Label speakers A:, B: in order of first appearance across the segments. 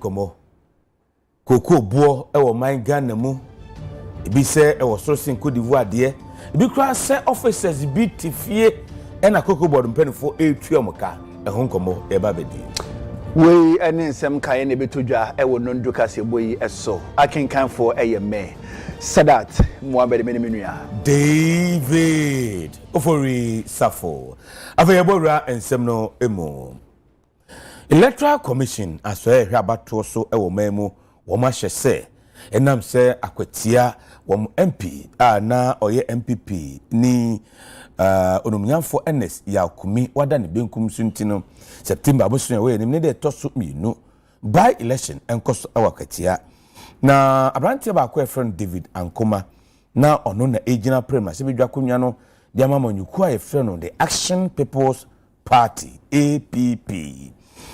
A: nkomo koko buo e wo man Ghana mu ebi se e wo sourcing Cote d'Ivoire de ebi kura se officers bi tifie e na koko board mpanifo etu amuka e ho nkomo e ba bedi
B: we ene nsem kae ne betodwa e wo nondo kase boyi eso akenkanfo me Sadat Muhammad Menua
A: David Ofori Safo aveyebora ensem no emo Electoral Commission aswe hwabato so ewo memu wo ma hyese enam se akwatia wo MP na oye MPP ni onumnyamfo NS Yakumi wada ne benkum suntino September abosun we ne de toso minu by election enkoso awakatia na abrantie ba ko friend David Ankoma na ono na ejina prema se bedwa konwa no dia mama nyuku a friend no the Action People's Party APP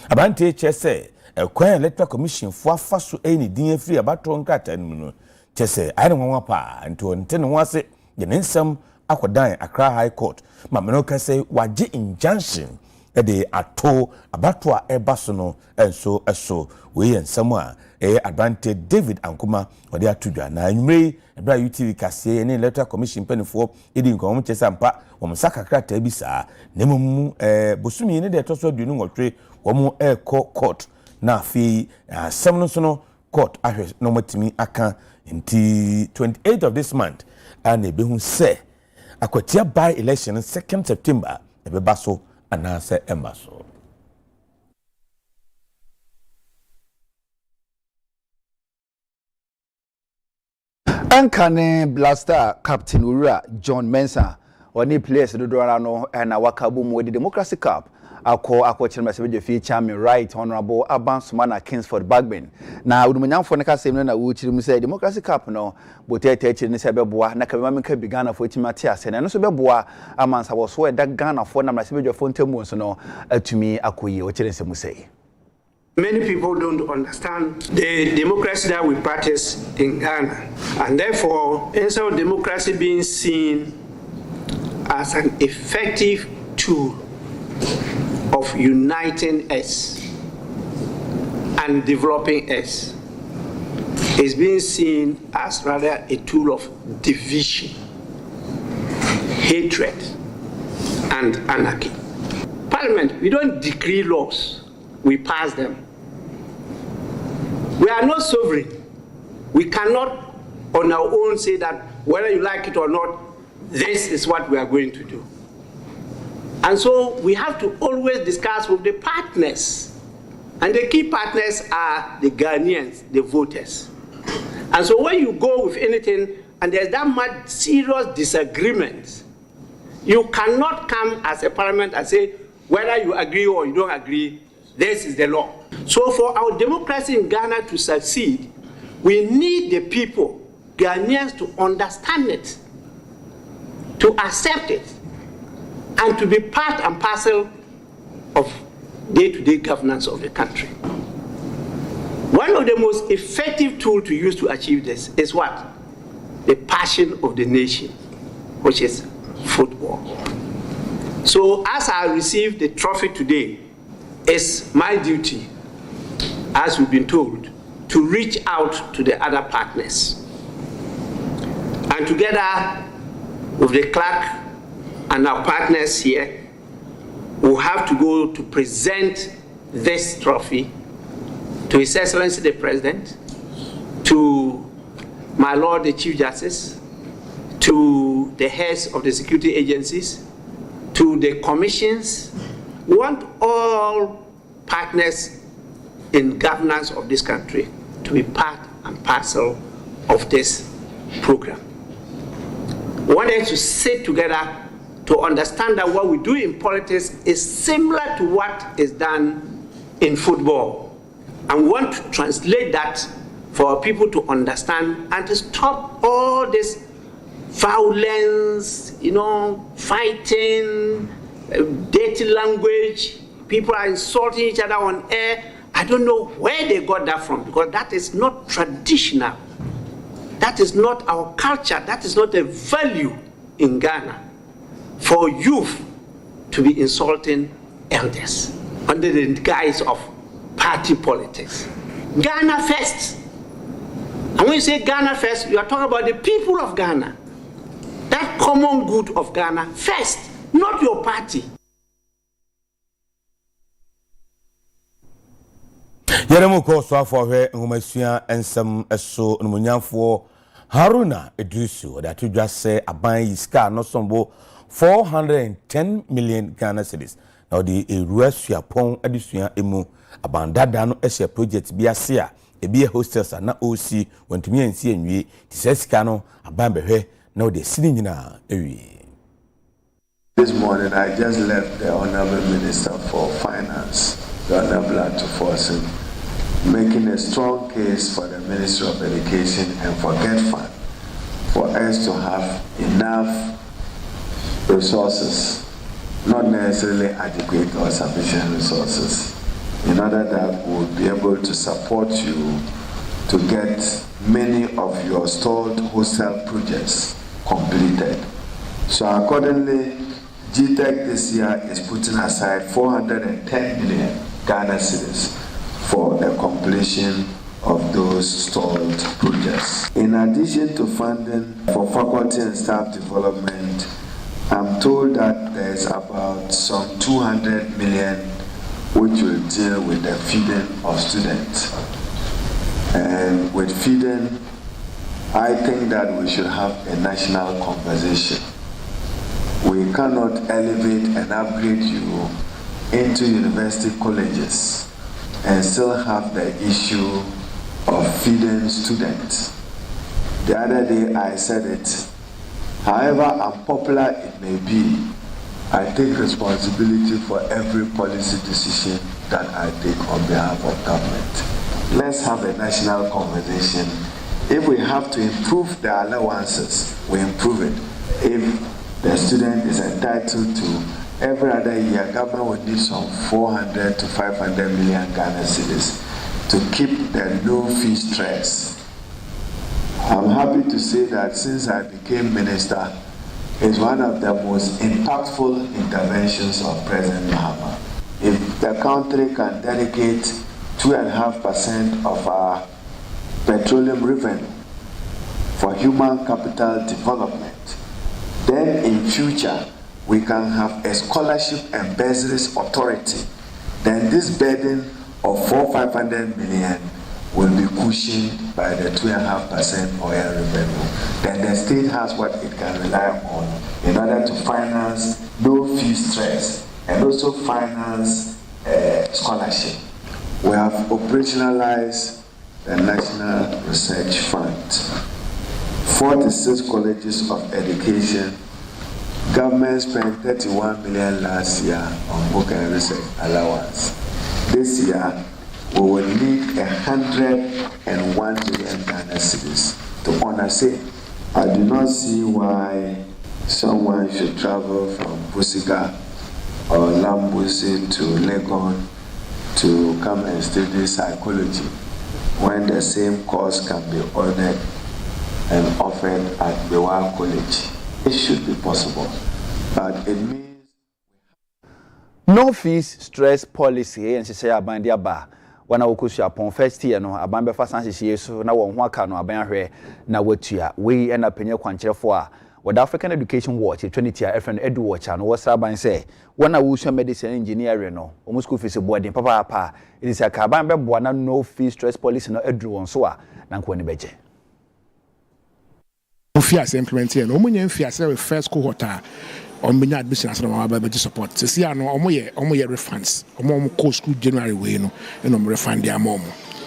A: abrantie chese ekwan Electoral Commission fo afaso eni din afiri abato nkata nmu no chese ayene nwanwa pa nto ntene ho ase ye nsam akodan Accra High Court ma meno ka say waje injunction e de ato abato a ebaso no enso eso we ensam a advantage David Ankoma ode atudwa na anwumre ebra UTV kase ne Electoral Commission penifo edi nkom chese ampa wo msaka krata bi saa nemum bosumi ne de toso aduonu nwotwe wo mu court na fi seven no court ahwe no matimi aka nti 28th of this month and e behun say akwatia by election 2nd September e be baso anase embaso
B: Ankane Blaster Captain Ura John Mensah oni players do dora no na wakabu mu the Democracy Cup akọ chirema se fi chairman right honorable Abansumana Kingsford Bagben na udumanyamfo ne kasem na wo chirim se Democracy Cup no botete chiri ne se beboa na kabema menka bi Ghana fo timati ase na no so beboa amansa wo so eda Ghana fo na se bedwafo ntamu so no atumi akoyi o chiri se mu sei.
C: Many people don't understand the democracy that we practice in Ghana, and therefore, instead of democracy being seen as an effective tool of uniting us and developing us, is being seen as rather a tool of division, hatred, and anarchy. Parliament, we don't decree laws, we pass them. We are not sovereign. We cannot on our own say that whether you like it or not, this is what we are going to do. And so we have to always discuss with the partners. And the key partners are the Ghanaians, the voters. And so when you go with anything and there's that much serious disagreement, you cannot come as a parliament and say, whether you agree or you don't agree, this is the law. So for our democracy in Ghana to succeed, we need the people, Ghanaians, to understand it, to accept it, and to be part and parcel of day-to-day governance of the country. One of the most effective tools to use to achieve this is what? The passion of the nation, which is football. So as I receive the trophy today, it's my duty, as we've been told, to reach out to the other partners. And together with the clerk and our partners here, we'll have to go to present this trophy to His Excellency the President, to my Lord the Chief Justice, to the heads of the security agencies, to the commissions. We want all partners in governance of this country to be part and parcel of this program. We want them to sit together to understand that what we do in politics is similar to what is done in football. And we want to translate that for our people to understand and to stop all this violence, fighting, dirty language. People are insulting each other on air. I don't know where they got that from, because that is not traditional. That is not our culture. That is not a value in Ghana for youth to be insulting elders under the guise of party politics. Ghana first. And when you say Ghana first, you are talking about the people of Ghana. That common good of Ghana first, not your party.
A: Yeremo ko so afọ nhomasua ensem eso numunyamfo Haruna Idrisu that to just say aban iska no sombo 410 million Ghana cedis. Now the eruasua pon adisua emu abandada no ehye project bi ase a ebi hostels na OC wantumi ansi anwie tisesika no aban behwe na the sini nyina ewie.
D: This morning I just left the Honorable Minister for Finance, the Honorable Atufosin, making a strong case for the Ministry of Education and for Get Fund for us to have enough resources, not necessarily adequate or sufficient resources, in order that we will be able to support you to get many of your stalled hostel projects completed. So accordingly, GTEC this year is putting aside 410 million Ghana cedis for the completion of those stalled projects. In addition to funding for faculty and staff development, I'm told that there's about some 200 million which will deal with the feeding of students. And with feeding, I think that we should have a national conversation. We cannot elevate and upgrade you into university colleges and still have the issue of feeding students. The other day I said it, however unpopular it may be, I take responsibility for every policy decision that I take on behalf of government. Let's have a national conversation. If we have to improve the allowances, we improve it. If the student is entitled to every other year, government would need some 400 to 500 million Ghana cedis to keep the low fee stress. I'm happy to say that since I became minister, it's one of the most impactful interventions of President Mahama. If the country can dedicate 2.5% of our petroleum revenue for human capital development, then in future we can have a scholarship and bursaries authority. Then this burden of 400-500 million will be cushioned by the 2.5% oil revenue. Then the state has what it can rely on in order to finance low fee stress and also finance scholarship. We have operationalized the National Research Fund. 46 colleges of education. Government spent 31 million last year on book and research allowance. This year, we will need 101 million Ghana cedis to honor same. I do not see why someone should travel from Busiga or Lambusi to Legon to come and study psychology when the same course can be honored and offered at Bewa College. It should be possible, but it means
B: no fees stress policy and say abandia ba wana wokusu upon first year no abambe fa sanhye so na won ho aka no aban ahwe na watua we na penye kwankyerefo a with African Education Watch 20 year FN Edu Watch no wasa ban say wana wo medicine engineering no omo school fees boarding papa it is a kaban be boa na no fees stress policy no edu won so a na nko ni beje
E: Fias implementing no munye fias first cohort on benya admission as no about support se sia no omoye refunds omo co school January we no refund their mom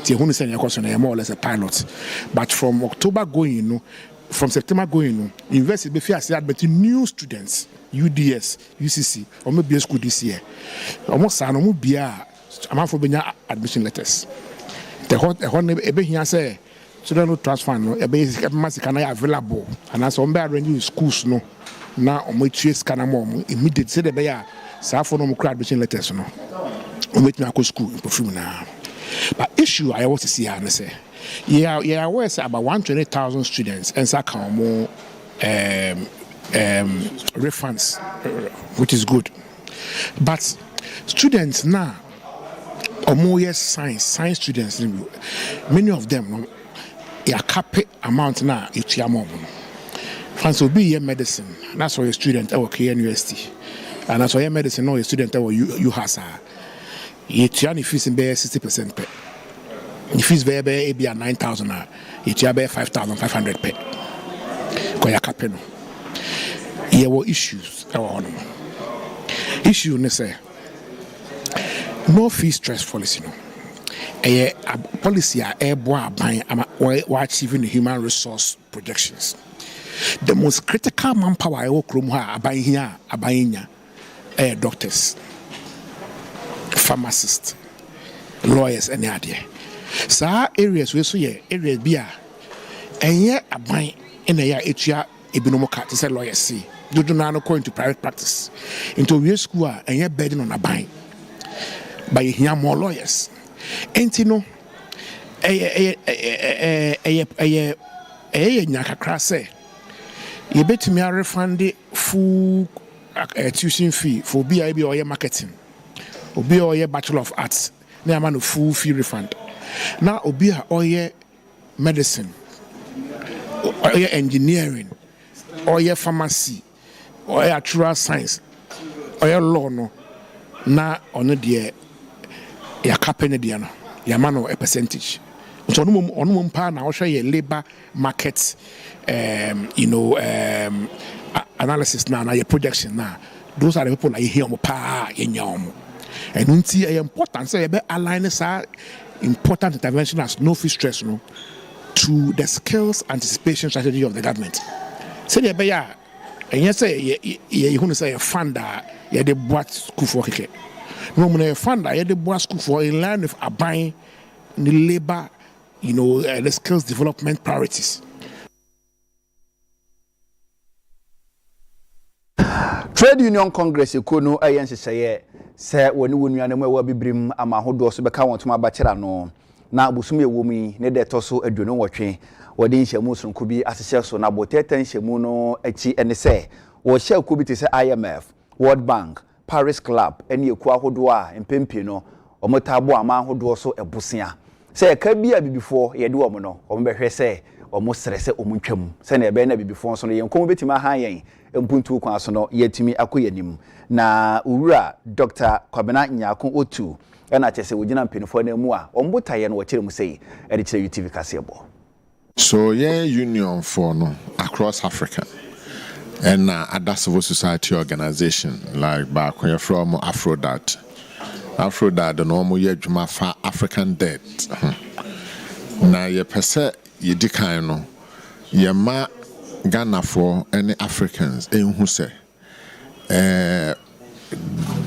E: tie hunu say yakọ so na more or less a pilot, but from October going no from September going no university be fias admit new students UDS UCC omo be school this year omo sa no mo bia amafo benya admission letters the hot ebe hia say so no transfer no e be masika na available and as on be arrange schools no na omochie scanner mom immediate say the be ya sa for no crowd admission letters no omochie akọ school perfume na but issue I want to see here say yeah we say about 120,000 students and sa kan mo refunds which is good, but students now or more yes science students. Many of them no, ya cap amount na it's your mom. France will be your medicine. That's why a student at K University. And that's why your medicine or a student at UHASA. It's your fees in 60% pay. If fees be 9,000, it's your 5,500 pay. Koya capeno. Here were issues. Issue ne say no fee stress policy no. A policy a buying achieving the human resource projections. The most critical manpower I work from here, buying doctors, pharmacists, lawyers, and the idea. So areas we so areas be and yet a buying in a year ebinomoka to say lawyers see. You do not go into private practice. Into real school and yet burden on a buying. By here more lawyers. And you know, nyaka krase. You bet me a refund the full tuition fee for BIB or your marketing. Or be or your Bachelor of Arts. Now man full fee refund. Now obi or your medicine. Or your engineering. Or your pharmacy. Or your natural science. Or your law no. Na ono de ya kapene de no. Ya mano a percentage. So on pa na share your labor market analysis na your projection na. Those are the people like here mo pa yenyom. And unti important say be align sa important intervention as no fee stress no to the skills anticipation strategy of the government. Say the be ya and yes say you want to say a funder ya the boat school for keke. No mo na funder ya the boat school for in line with abide the labor the skills development priorities.
B: Trade Union Congress ekono ayense say woni wonu anu wa bibrim ama hodo so beka won tuma bachera no na abusum ye womi ne de to so aduno wotwe wode nhyamu sonko bi asese so na boteta nhyamu no achi ene say wo hya ko bi te say IMF, World Bank, Paris Club ene eku ahodo a empempe no omotabo ama ahodo so ebusia say ka bia bibifo ye de omo no omo behwe say omo srese omo ntwam say na ebe na bibifo so no yenkom betima ha yen empuntu kwa so no yetimi akoyanim na owura Dr. Kwabena Nyako Otu na chese wogina mpenifo na mu a ombotaye no wakire mu sei e de kire UTV kasebo.
F: So union for no across Africa and other civil society organization like back when you're from Afrodat the normal ye dwuma fa African debt na ye pese ye dikan no ye ma Ghana for any Africans who say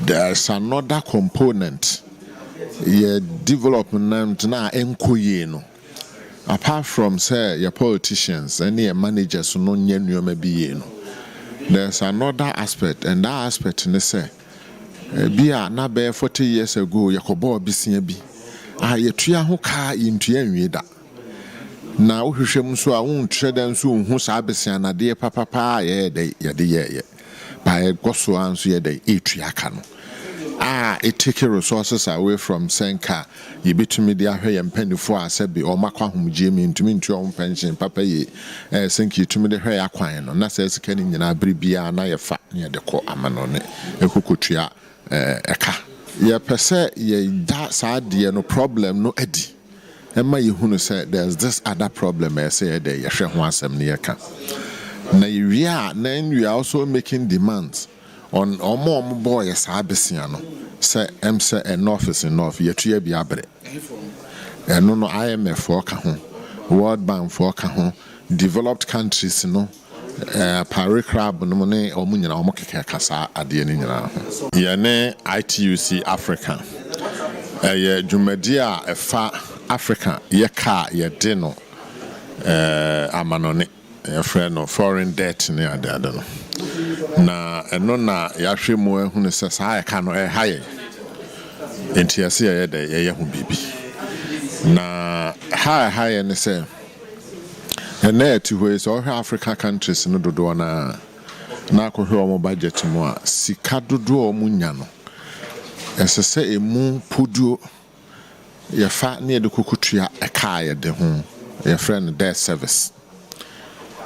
F: there's another component ye development na enkoye no apart from say your politicians and your managers no nyenyo mabi no there's another aspect and that aspect ne say bia na be 40 years ago yakobo bisia bi yetua ho ka yentua nwie da na wohwehwem so a wontre dan so hu sa bisia na de papa ye de by goso anso ye de etua ka no it take resources away from Senka. You betumi de ahwe ye mpanifo asebi o makwa homgie mi ntumi ntu o pension papa ye senki tumi de hwe akwan no na se sika ni nyina bribia na ye fa ne de ko amano ne ekokotua eka ye pese ye da saade no problem no adi ema ye hunu say there's this other problem say de ye hwe ho asem ne ye ka na we are also making demands on omo boy sabesia no say say enough is enough yetua bi abre eno no IMF for ka ho World Bank for ka ho developed countries no Paris Club no ne omo nyina omo keke kasa ade ni nyina ho ye ne ITUC Africa ye dwumadi a efa Africa ye ka ye de no amanone ye friend no foreign debt ne ade no na eno na yahwe mu ehunu se sa ya ka no haye entiase ya de ye hu bibi na haye ne se ene ti ho so Africa countries no dodo na akohwe omo budget mu a sika dodo omo nya no esese emu poduo yɛfa ne yɛde kokotua ɛkaa yɛde ho yɛfrɛ no debt service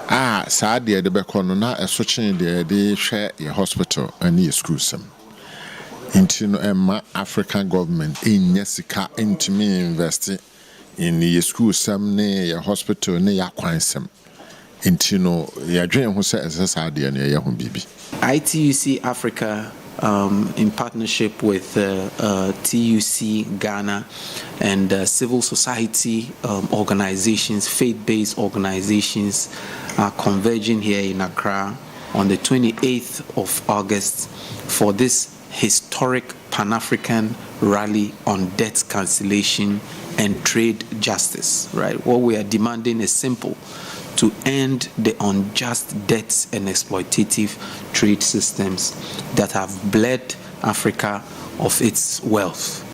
F: saa deɛ de bɛkɔ no na ɛso kyene deɛ yɛde hwɛ yɛ hospital ne yɛ school sam nti no ɛma African government ɛnyɛ sika ntumi invest in yɛ school sam ne yɛ hospital ne yɛ akwan sam nti no yɛadwene ho sɛ ɛsɛ saa deɛ no yɛyɛ ho biribi.
G: ITUC Africa in partnership with TUC Ghana and civil society organizations, faith-based organizations are converging here in Accra on the 28th of August for this historic Pan-African rally on debt cancellation and trade justice, right? What we are demanding is simple: to end the unjust debts and exploitative trade systems that have bled Africa of its wealth.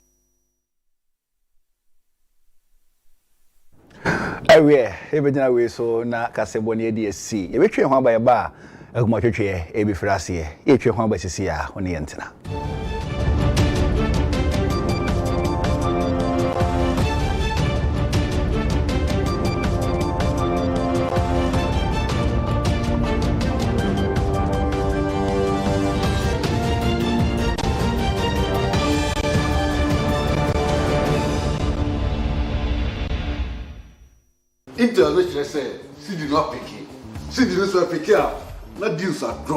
B: Ebedina we so na kaseboni EDSC. Ebetwe ho aba yeba aguma twetwe ebifrase e etwe ho aba sisi a one yentena.
H: Internet say, see the not picking. See the not picking. Not deals are drop.